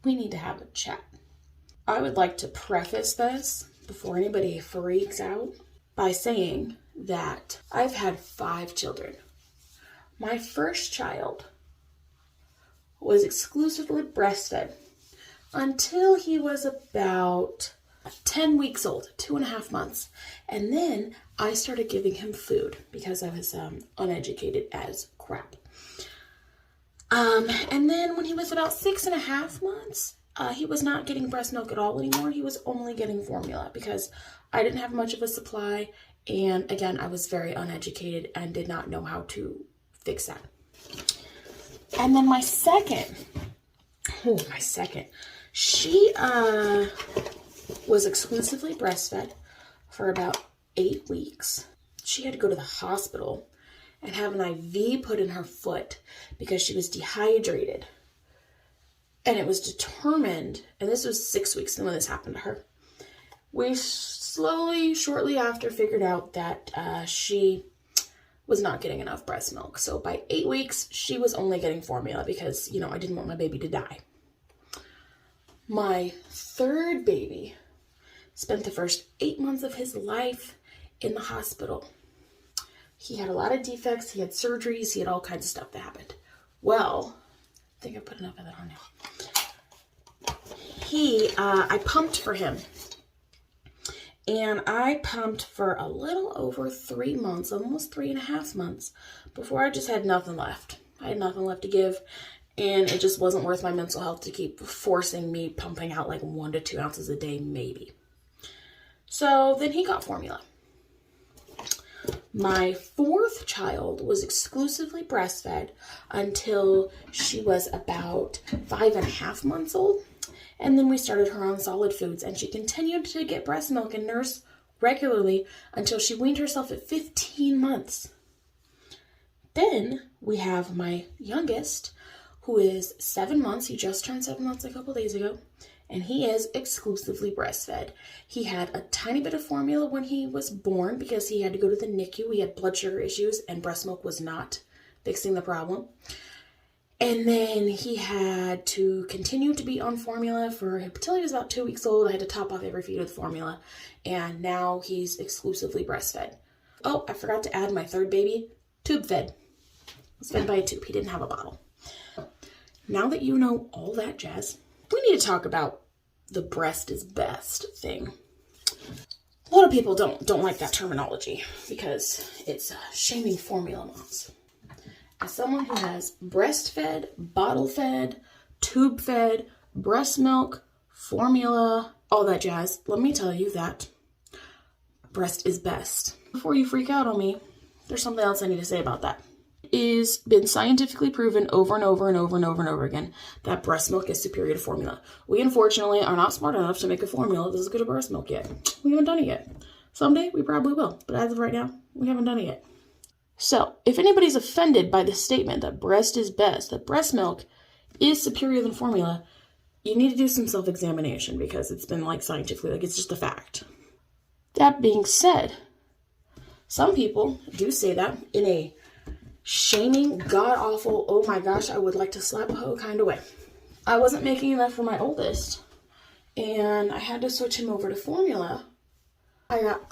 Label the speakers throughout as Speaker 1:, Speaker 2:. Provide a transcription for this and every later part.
Speaker 1: we need to have a chat. I would like to preface this before anybody freaks out by saying that I've had 5 children. My first child was exclusively breastfed until he was about 10 weeks old, 2.5 months. And then I started giving him food because I was uneducated as crap. And then when he was about 6.5 months, he was not getting breast milk at all anymore. He was only getting formula because I didn't have much of a supply. And again, I was very uneducated and did not know how to fix that. And then my second, she was exclusively breastfed for about 8 weeks. She had to go to the hospital and have an IV put in her foot because she was dehydrated. And it was determined, and this was 6 weeks when this happened to her. We shortly after, figured out that she was not getting enough breast milk. So by 8 weeks, she was only getting formula because, I didn't want my baby to die. My third baby spent the first 8 months of his life in the hospital. He had a lot of defects. He had surgeries. He had all kinds of stuff that happened. Well, I think I put enough of that on now. I pumped for him. And I pumped for a little over 3 months, almost 3.5 months, before I just had nothing left. I had nothing left to give, and it just wasn't worth my mental health to keep forcing me pumping out like 1 to 2 ounces a day, maybe. So then he got formula. My fourth child was exclusively breastfed until she was about 5.5 months old. And then we started her on solid foods, and she continued to get breast milk and nurse regularly until she weaned herself at 15 months. Then we have my youngest, who is 7 months. He just turned 7 months a couple days ago, and he is exclusively breastfed. He had a tiny bit of formula when he was born because he had to go to the NICU. He had blood sugar issues, and breast milk was not fixing the problem. And then he had to continue to be on formula until he was about 2 weeks old. I had to top off every feed with formula. And now he's exclusively breastfed. Oh, I forgot to add my third baby, tube fed. Was fed by a tube. He didn't have a bottle. Now that you know all that jazz, we need to talk about the breast is best thing. A lot of people don't like that terminology because it's shaming formula moms. As someone who has breastfed, bottle-fed, tube-fed, breast milk, formula, all that jazz, let me tell you that breast is best. Before you freak out on me, there's something else I need to say about that. It has been scientifically proven over and over and over and over and over again that breast milk is superior to formula. We, unfortunately, are not smart enough to make a formula that's as good as breast milk yet. We haven't done it yet. Someday, we probably will. But as of right now, we haven't done it yet. So, if anybody's offended by the statement that breast is best, that breast milk is superior than formula, you need to do some self-examination because it's been scientifically, it's just a fact. That being said, some people do say that in a shaming, god-awful, oh my gosh, I would like to slap a hoe kind of way. I wasn't making enough for my oldest, and I had to switch him over to formula. I got,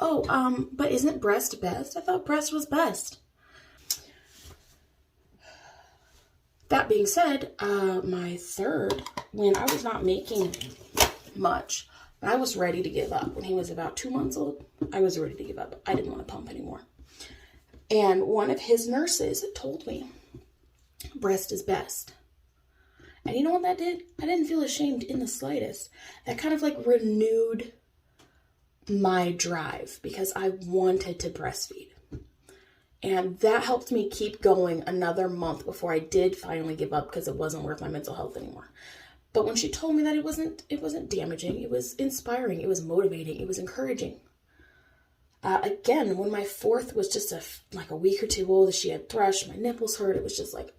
Speaker 1: but isn't breast best? I thought breast was best. That being said, my third, when I was not making much, I was ready to give up. When he was about 2 months old, I was ready to give up. I didn't want to pump anymore. And one of his nurses told me, breast is best. And you know what that did? I didn't feel ashamed in the slightest. That kind of renewed my drive because I wanted to breastfeed. And that helped me keep going another month before I did finally give up because it wasn't worth my mental health anymore. But when she told me that it wasn't damaging, it was inspiring, it was motivating, it was encouraging. Again, when my fourth was just a week or two old, she had thrush, my nipples hurt, it was just it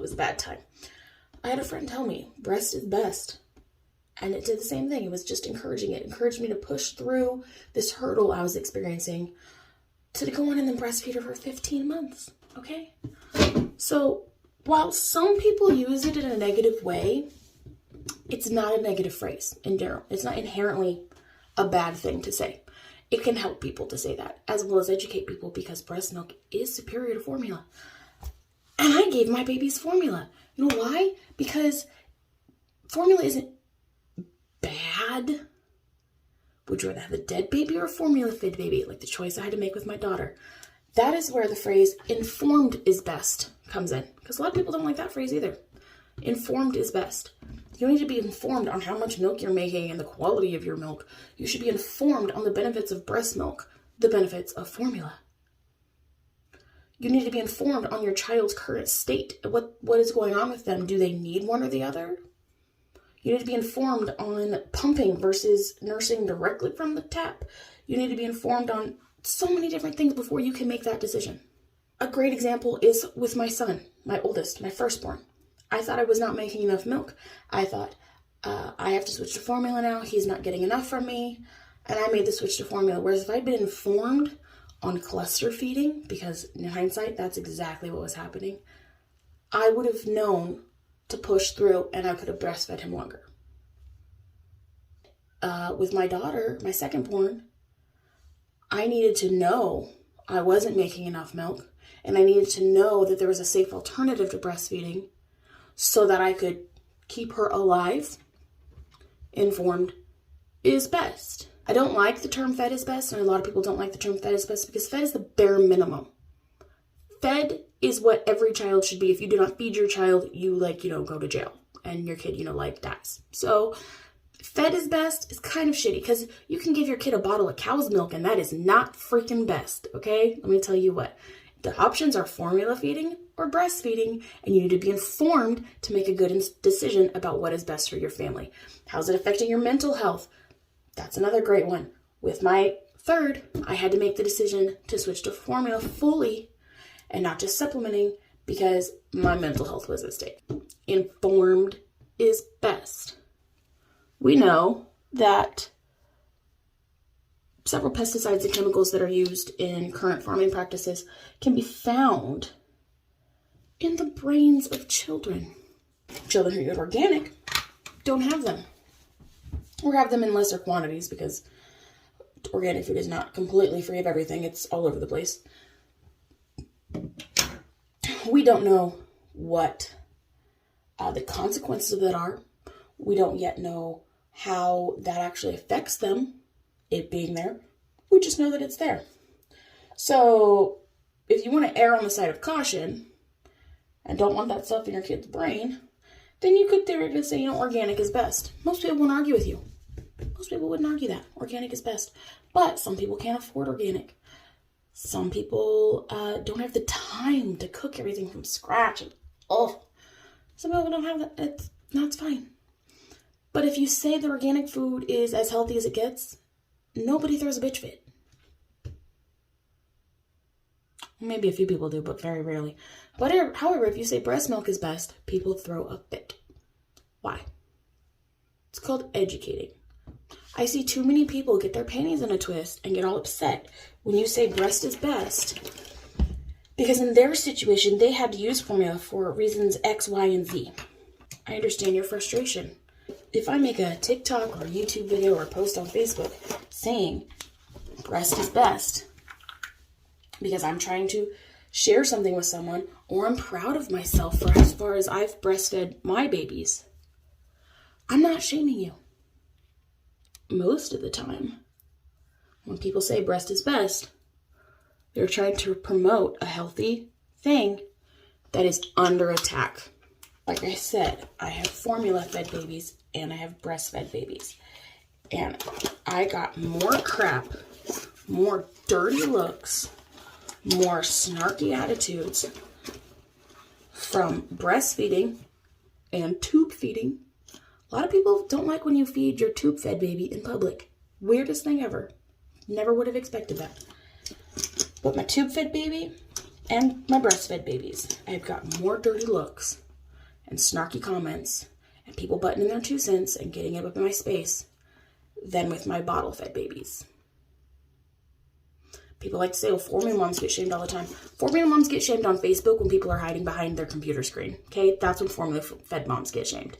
Speaker 1: was a bad time. I had a friend tell me, breast is best. And it did the same thing. It was just encouraging. It encouraged me to push through this hurdle I was experiencing to go on and then breastfeed her for 15 months, okay? So while some people use it in a negative way, It's not a negative phrase in general. It's not inherently a bad thing to say. It can help people to say that, as well as educate people, because breast milk is superior to formula. And I gave my babies formula. You know why? Because formula isn't bad. Would you rather have a dead baby or a formula-fed baby? Like the choice I had to make with my daughter. That is where the phrase informed is best comes in. Because a lot of people don't like that phrase either. Informed is best. You need to be informed on how much milk you're making and the quality of your milk. You should be informed on the benefits of breast milk, the benefits of formula. You need to be informed on your child's current state. What is going on with them? Do they need one or the other? You need to be informed on pumping versus nursing directly from the tap. You need to be informed on so many different things before you can make that decision. A great example is with my son, my oldest, my firstborn. I thought I was not making enough milk. I thought, I have to switch to formula now. He's not getting enough from me. And I made the switch to formula. Whereas if I'd been informed on cluster feeding, because in hindsight, that's exactly what was happening, I would have known to push through and I could have breastfed him longer. With my daughter, my secondborn, I needed to know I wasn't making enough milk, and I needed to know that there was a safe alternative to breastfeeding so that I could keep her alive. Informed is best. I don't like the term fed is best, and a lot of people don't like the term fed is best because fed is the bare minimum. Fed is what every child should be. If you do not feed your child, you go to jail and your kid, dies. So fed is best is kind of shitty because you can give your kid a bottle of cow's milk and that is not freaking best, okay? Let me tell you what. The options are formula feeding or breastfeeding, and you need to be informed to make a good decision about what is best for your family. How's it affecting your mental health? That's another great one. With my third, I had to make the decision to switch to formula fully and not just supplementing because my mental health was at stake. Informed is best. We know that several pesticides and chemicals that are used in current farming practices can be found in the brains of children. Children who eat organic don't have them, or have them in lesser quantities because organic food is not completely free of everything. It's all over the place. We don't know what the consequences of that are. We don't yet know how that actually affects them, it being there. We just know that it's there. So if you want to err on the side of caution and don't want that stuff in your kid's brain, then you could theoretically say, organic is best. Most people won't argue with you. Most people wouldn't argue that. Organic is best. But some people can't afford organic. Some people don't have the time to cook everything from scratch. Some people don't have that. That's fine. But if you say the organic food is as healthy as it gets, nobody throws a bitch fit. Maybe a few people do, but very rarely. But however, if you say breast milk is best, people throw a fit. Why? It's called educating. I see too many people get their panties in a twist and get all upset when you say breast is best, because in their situation, they had to use formula for reasons X, Y, and Z. I understand your frustration. If I make a TikTok or YouTube video or post on Facebook saying breast is best because I'm trying to share something with someone, or I'm proud of myself for as far as I've breastfed my babies, I'm not shaming you. Most of the time, when people say breast is best, they're trying to promote a healthy thing that is under attack. Like I said, I have formula-fed babies and I have breastfed babies. And I got more crap, more dirty looks, more snarky attitudes from breastfeeding and tube feeding. A lot of people don't like when you feed your tube-fed baby in public. Weirdest thing ever. Never would have expected that. But my tube-fed baby and my breastfed babies, I've got more dirty looks and snarky comments and people butting in their 2 cents and getting it up in my space than with my bottle-fed babies. People like to say, formula moms get shamed all the time. Formula moms get shamed on Facebook when people are hiding behind their computer screen. Okay, that's when formula-fed moms get shamed.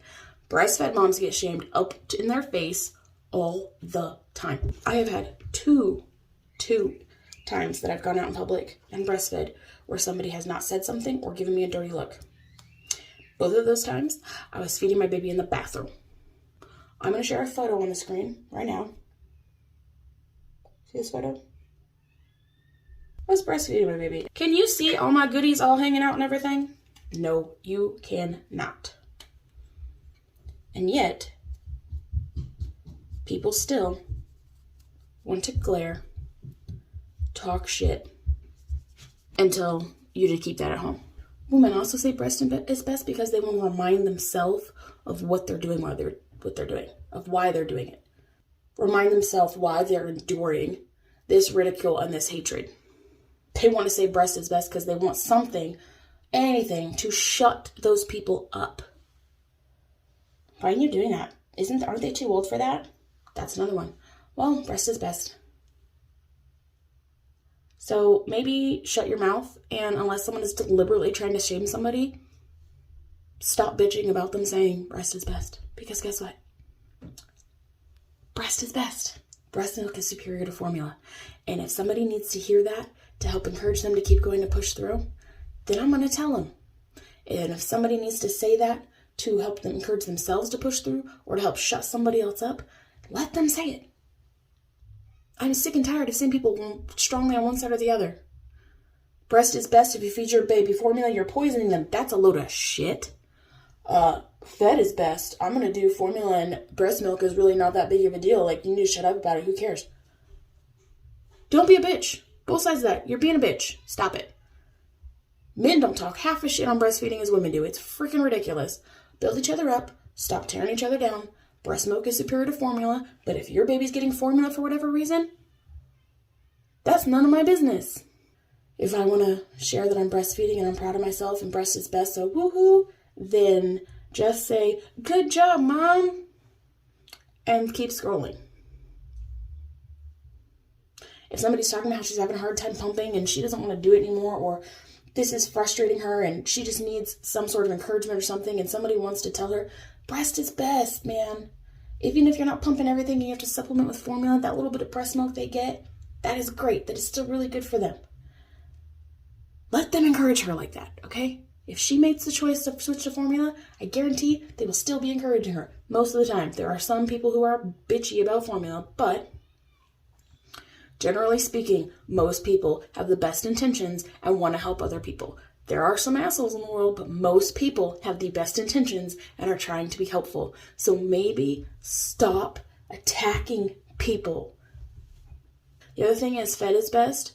Speaker 1: Breastfed moms get shamed up in their face all the time. I have had two times that I've gone out in public and breastfed where somebody has not said something or given me a dirty look. Both of those times, I was feeding my baby in the bathroom. I'm going to share a photo on the screen right now. See this photo? I was breastfeeding my baby. Can you see all my goodies all hanging out and everything? No, you cannot. And yet, people still want to glare, talk shit, and tell you to keep that at home. Women also say breast is best because they want to remind themselves of what they're doing of why they're doing it. Remind themselves why they're enduring this ridicule and this hatred. They want to say breast is best because they want something, anything, to shut those people up. Why are you doing that? Aren't they too old for that? That's another one. Well, breast is best. So maybe shut your mouth, and unless someone is deliberately trying to shame somebody, stop bitching about them saying breast is best. Because guess what? Breast is best. Breast milk is superior to formula. And if somebody needs to hear that to help encourage them to keep going to push through, then I'm going to tell them. And if somebody needs to say that to help them encourage themselves to push through or to help shut somebody else up, let them say it. I'm sick and tired of seeing people strongly on one side or the other. Breast is best. If you feed your baby formula, you're poisoning them. That's a load of shit. Fed is best. I'm going to do formula, and breast milk is really not that big of a deal. Like, you need to shut up about it. Who cares? Don't be a bitch. Both sides of that. You're being a bitch. Stop it. Men don't talk half as shit on breastfeeding as women do. It's freaking ridiculous. Build each other up. Stop tearing each other down. Breast milk is superior to formula, but if your baby's getting formula for whatever reason, that's none of my business. If I want to share that I'm breastfeeding and I'm proud of myself and breast is best, so woohoo, then just say, good job, Mom, and keep scrolling. If somebody's talking about how she's having a hard time pumping and she doesn't want to do it anymore, or this is frustrating her and she just needs some sort of encouragement or something, and somebody wants to tell her, breast is best, man. Even if you're not pumping everything and you have to supplement with formula, that little bit of breast milk they get, that is great. That is still really good for them. Let them encourage her like that, okay? If she makes the choice to switch to formula, I guarantee they will still be encouraging her most of the time. There are some people who are bitchy about formula, but generally speaking, most people have the best intentions and want to help other people. There are some assholes in the world, but most people have the best intentions and are trying to be helpful. So maybe stop attacking people. The other thing is Fed is Best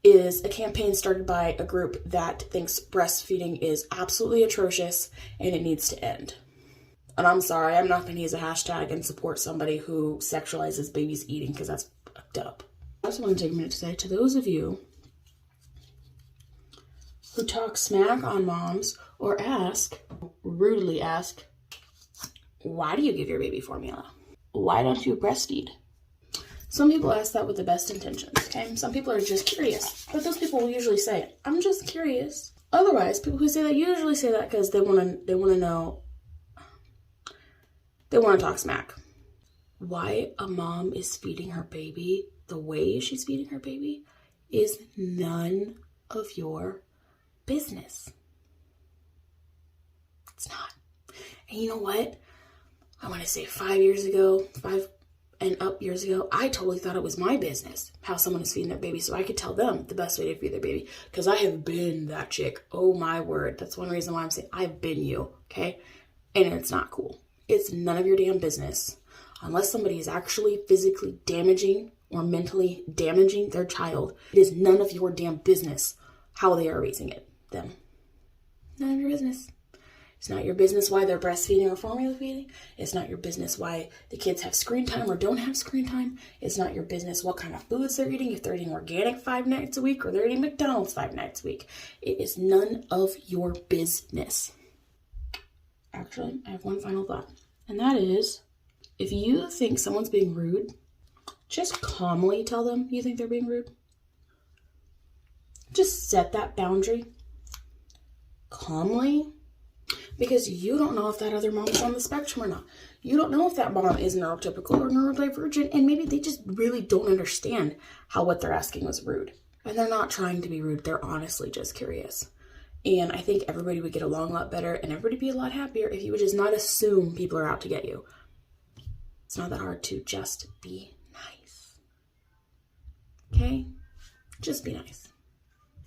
Speaker 1: is a campaign started by a group that thinks breastfeeding is absolutely atrocious and it needs to end. And I'm sorry, I'm not going to use a hashtag and support somebody who sexualizes babies eating because that's fucked up. I also want to take a minute to say to those of you who talk smack on moms or rudely ask, why do you give your baby formula? Why don't you breastfeed? Some people ask that with the best intentions, okay? Some people are just curious, but those people will usually say, I'm just curious. Otherwise, people who say that usually say that because they want to talk smack. Why a mom is feeding her baby the way she's feeding her baby is none of your business. It's not. And you know what? I want to say 5 years ago, 5 and up years ago, I totally thought it was my business how someone is feeding their baby so I could tell them the best way to feed their baby. Because I have been that chick. Oh my word. That's one reason why I'm saying I've been you. Okay? And it's not cool. It's none of your damn business. Unless somebody is actually physically damaging or mentally damaging their child, it is none of your damn business how they are raising them. None of your business. It's not your business why they're breastfeeding or formula feeding. It's not your business why the kids have screen time or don't have screen time. It's not your business what kind of foods they're eating, if they're eating organic 5 nights a week or they're eating McDonald's 5 nights a week. It is none of your business. Actually, I have one final thought, and that is, if you think someone's being rude, just calmly tell them you think they're being rude. Just set that boundary calmly. because you don't know if that other mom's on the spectrum or not. You don't know if that mom is neurotypical or neurodivergent, and maybe they just really don't understand how what they're asking was rude. And they're not trying to be rude. They're honestly just curious. And I think everybody would get along a lot better and everybody would be a lot happier if you would just not assume people are out to get you. It's not that hard to just be nice. Okay? Just be nice.